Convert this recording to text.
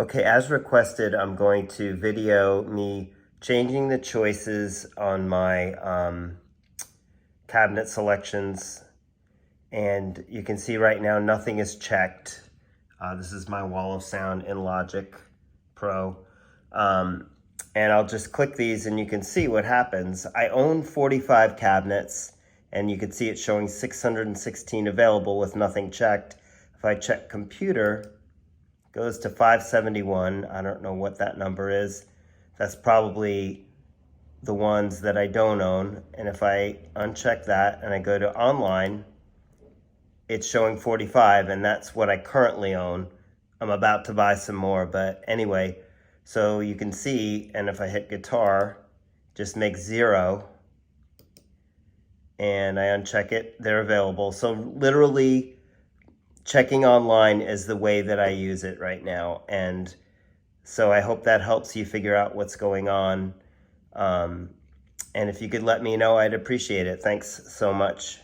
Okay, as requested, I'm going to video me changing the choices on my cabinet selections. And you can see right now nothing is checked. This is my wall of sound in Logic Pro. And I'll just click these and you can see what happens. I own 45 cabinets and you can see it showing 616 available with nothing checked. If I check computer, it goes to 571. I don't know what that number is. That's probably the ones that I don't own. And if I uncheck that and I go to online, it's showing 45 and that's what I currently own. I'm about to buy some more, but anyway, so you can see, and if I hit guitar, just make 0 and I uncheck it, they're available. So literally checking online is the way that I use it right now. And so I hope that helps you figure out what's going on. And if you could let me know, I'd appreciate it. Thanks so much.